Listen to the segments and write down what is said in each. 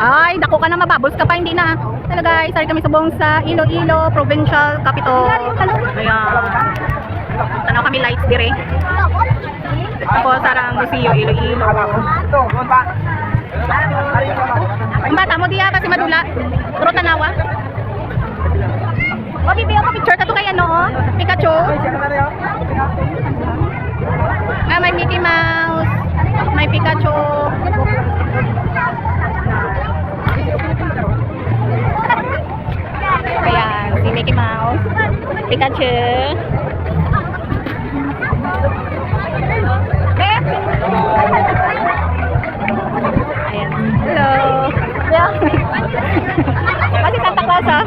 Ay, dako ka na, mababols ka pa, hindi na. Talaga guys, sorry kami subong sa Iloilo Provincial Capital. Ayan. Tanaw kami lights dire. Ako sarang museo Iloilo. Ang bata mo diya kasi madula. Puro tanawa. O, bibi ako picture ka to kay ano, oh. Pikachu. Ah, may Mickey Mouse. May Pikachu. Ayan, si Mickey Mouse. Pikachu. Ayan. Hello. Kasi Santa Claus, ah.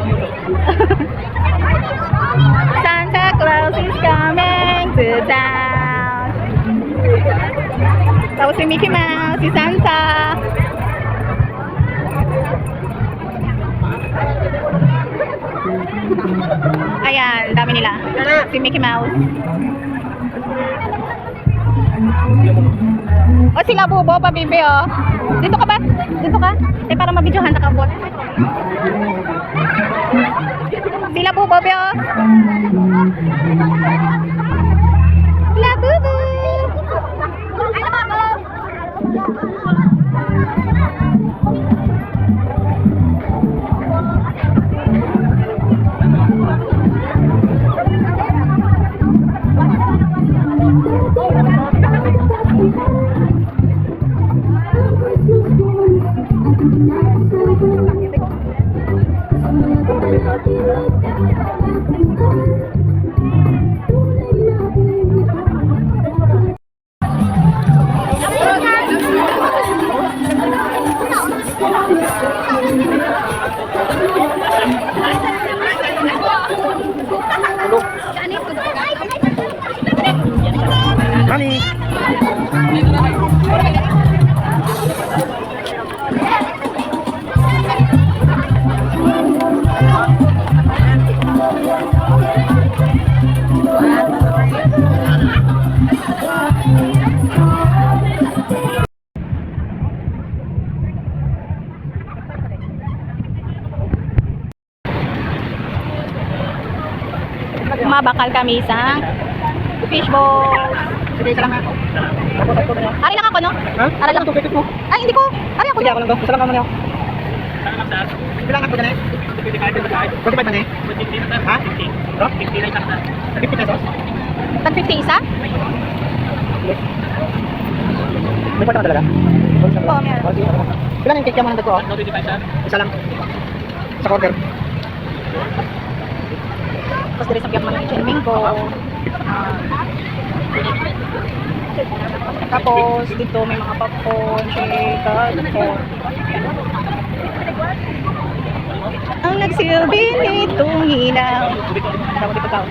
Santa Claus is coming to town. Tapos si Mickey Mouse, si Santa. Ayan, dami nila. Si Mickey Mouse. O sila Bubo, pabibi, oh. Dito ka ba? Dito ka? Para mabidyohan na kabot. Sila Bubo, be, oh. Sila Bubo. Ay, Bubo. Honey. Mabakal kami sa fishbowl. Sige, isa lang ako. Ari lang ako, no? Ha? Ari lang. Tupit mo. Ay, hindi ko. Ari ako. Sige, ako lang daw. Isa lang naman ako. Bilang ako dyan eh. 45 man eh. Ha? 50 pesos? Tag 50 isa? May kwarta ka talaga? Oo, meron. Bilang yung cake mo ng dagko? Isa lang. Sa quarter. Tapos dire sa biyak man ng shelving ko. Tapos dito may mga popcorn, shake, popcorn. Ang nagsilbi nitong ilaw. Tapos dito tao.